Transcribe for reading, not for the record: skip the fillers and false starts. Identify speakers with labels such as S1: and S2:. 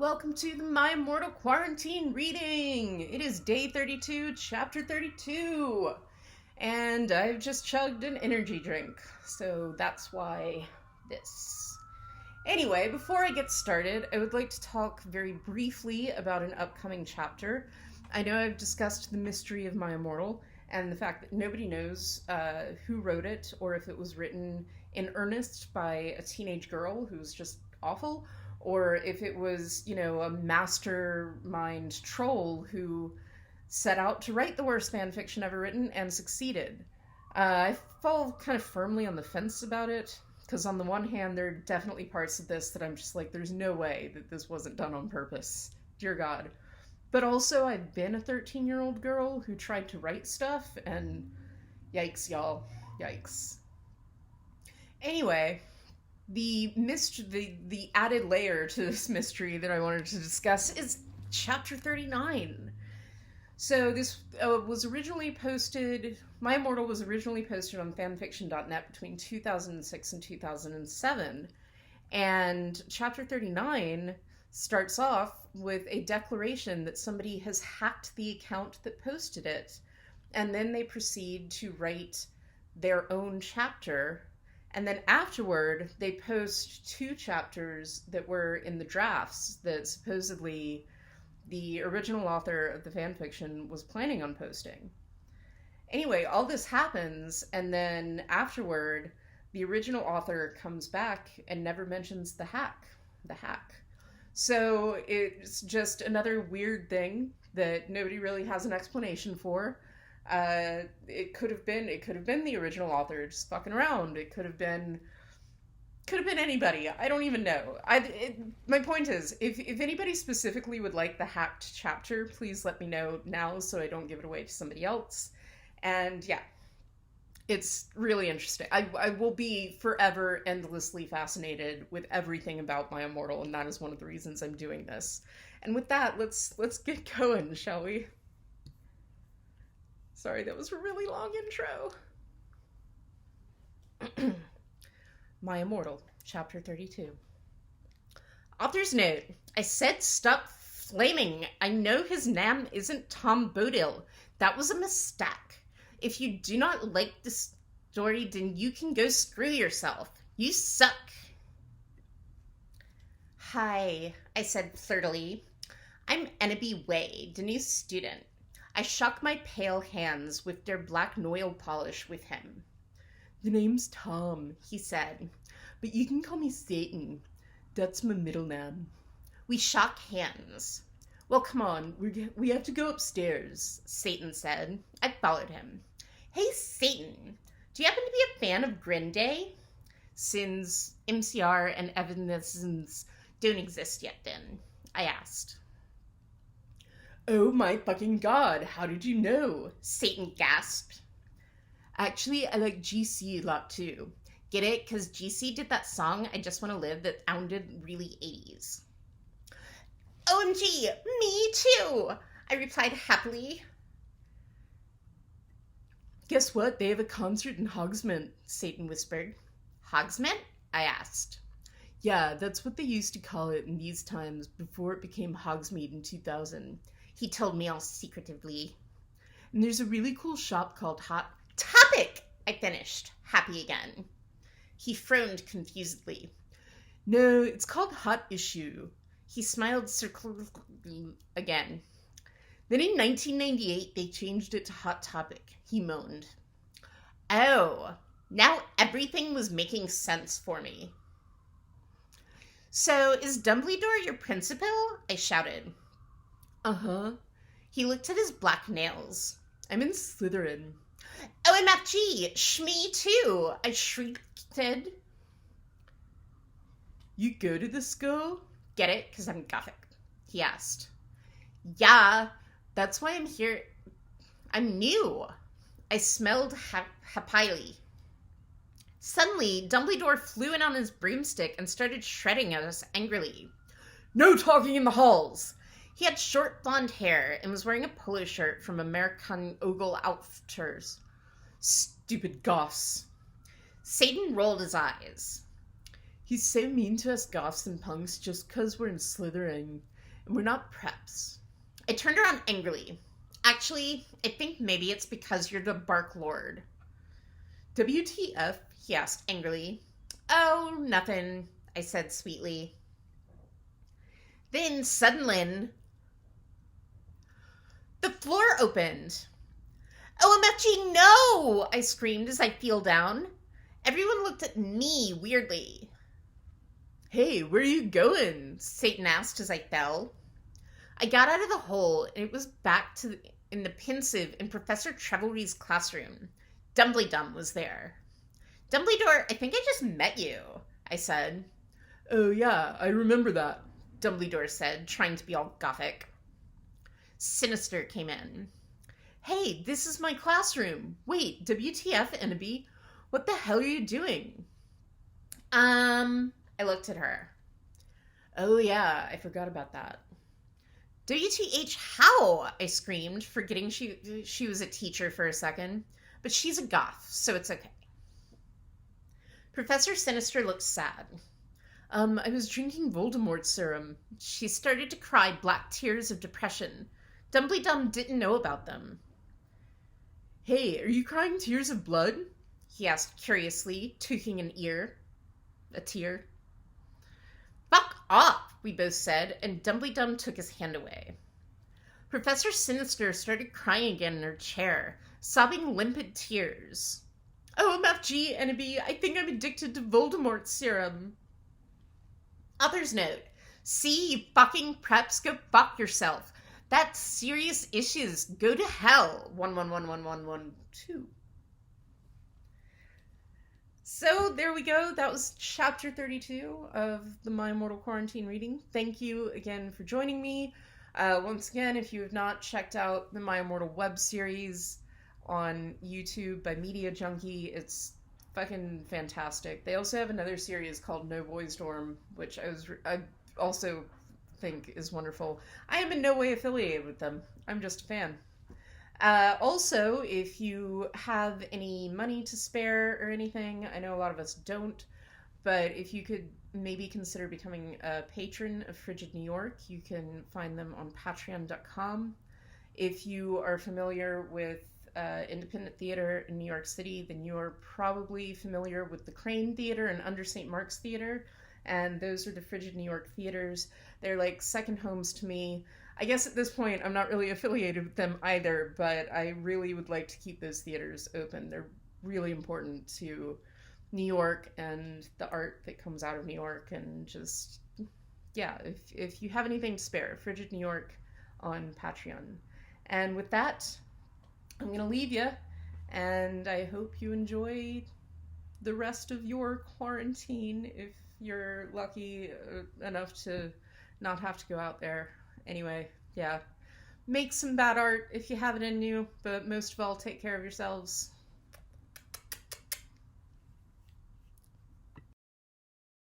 S1: Welcome to the My Immortal Quarantine Reading! It is day 32, chapter 32, and I've just chugged an energy drink, so that's why this. Anyway, before I get started, I would like to talk very briefly about an upcoming chapter. I know I've discussed the mystery of My Immortal, and the fact that nobody knows who wrote it, or if it was written in earnest by a teenage girl who's just awful, or if it was, a mastermind troll who set out to write the worst fan fiction ever written and succeeded. I fall kind of firmly on the fence about it, because on the one hand, there are definitely parts of this that I'm just like, there's no way that this wasn't done on purpose. Dear God. But also, I've been a 13-year-old girl who tried to write stuff, and yikes, y'all. Yikes. Anyway, the added layer to this mystery that I wanted to discuss is chapter 39. So this was originally posted, My Immortal was originally posted on fanfiction.net between 2006 and 2007. And chapter 39 starts off with a declaration that somebody has hacked the account that posted it. And then they proceed to write their own chapter. And then afterward, they post two chapters that were in the drafts that supposedly the original author of the fanfiction was planning on posting. Anyway, all this happens, and then afterward, the original author comes back and never mentions the hack. So it's just another weird thing that nobody really has an explanation for. It could have been the original author just fucking around. It could have been anybody. I don't even know. My point is, if anybody specifically would like the hacked chapter, please let me know now so I don't give it away to somebody else. And yeah, it's really interesting. I will be forever endlessly fascinated with everything about My Immortal, and that is one of the reasons I'm doing this. And with that, let's get going, shall we? Sorry, that was a really long intro. My Immortal, Chapter 32. Author's note. I said stop flaming. I know his name isn't Tom Bodil. That was a mistake. If you do not like the story, then you can go screw yourself. You suck. Hi, I said flirtily. I'm Ennaby Way, the new student. I shook my pale hands with their black nail polish with him. The name's Tom, he said, but you can call me Satan. That's my middle name. We shook hands. Well, come on, we have to go upstairs, Satan said. I followed him. Hey, Satan, do you happen to be a fan of Grin Day? Since MCR and Evanescence don't exist yet then, I asked. Oh my fucking god, how did you know? Satan gasped. Actually, I like GC a lot too. Get it? Because GC did that song, I Just Want to Live, that sounded really 80s. OMG, me too, I replied happily. Guess what? They have a concert in Hogsmeade, Satan whispered. Hogsmeade? I asked. Yeah, that's what they used to call it in these times before it became Hogsmeade in 2000. He told me all secretively. And there's a really cool shop called Hot Topic, I finished, happy again. He frowned confusedly. No, it's called Hot Issue. He smiled circularly again. Then in 1998, they changed it to Hot Topic, he moaned. Oh, now everything was making sense for me. So, is Dumbledore your principal? I shouted. Uh-huh. He looked at his black nails. I'm in Slytherin. OMFG, shmee too, I shrieked. You go to the school? Get it? Because I'm Gothic, he asked. Yeah, that's why I'm here. I'm new. I smelled happily. Suddenly, Dumbledore flew in on his broomstick and started shredding at us angrily. No talking in the halls! He had short blonde hair and was wearing a polo shirt from American Ogle Outfitters. Stupid goths. Satan rolled his eyes. He's so mean to us goths and punks just 'cause we're in Slytherin. And we're not preps. I turned around angrily. Actually, I think maybe it's because you're the Bark Lord. WTF? He asked angrily. Oh, nothing, I said sweetly. Then suddenly, the floor opened. OMFG, no! I screamed as I fell down. Everyone looked at me weirdly. Hey, where are you going? Satan asked as I fell. I got out of the hole, and it was back in the pensive in Professor Trevelry's classroom. Dumbledore was there. Dumbledore, I think I just met you, I said. Oh yeah, I remember that, Dumbledore said, trying to be all gothic. Sinister came in. Hey, this is my classroom. Wait, WTF, Ennaby? What the hell are you doing? I looked at her. Oh yeah, I forgot about that. WTH, how? I screamed, forgetting she was a teacher for a second. But she's a goth, so it's okay. Professor Sinister looked sad. I was drinking Voldemort serum. She started to cry black tears of depression. Dumbledore didn't know about them. Hey, are you crying tears of blood? He asked curiously, tweaking an ear. A tear. Fuck off, we both said, and Dumbledore took his hand away. Professor Sinister started crying again in her chair, sobbing limpid tears. OMFG, Ennaby, I think I'm addicted to Voldemort serum. Author's note. See, you fucking preps, go fuck yourself. That's serious issues. Go to hell. 11111112. So there we go. That was chapter 32 of the My Immortal Quarantine reading. Thank you again for joining me. Once again, if you have not checked out the My Immortal web series on YouTube by Media Junkie, it's fucking fantastic. They also have another series called No Boys Dorm, which I also think is wonderful. I am in no way affiliated with them. I'm just a fan. Also, if you have any money to spare or anything, I know a lot of us don't, but if you could maybe consider becoming a patron of Frigid New York, you can find them on patreon.com. If you are familiar with independent theater in New York City, then you're probably familiar with the Crane Theater and Under St. Mark's Theater, and those are the Frigid New York theaters. They're like second homes to me. I guess at this point I'm not really affiliated with them either, but I really would like to keep those theaters open. They're really important to New York and the art that comes out of New York, and just, yeah, if you have anything to spare, Frigid New York on Patreon. And with that, I'm going to leave you, and I hope you enjoy the rest of your quarantine if you're lucky enough to not have to go out there. Anyway, yeah, make some bad art if you have it in you, but most of all, take care of yourselves.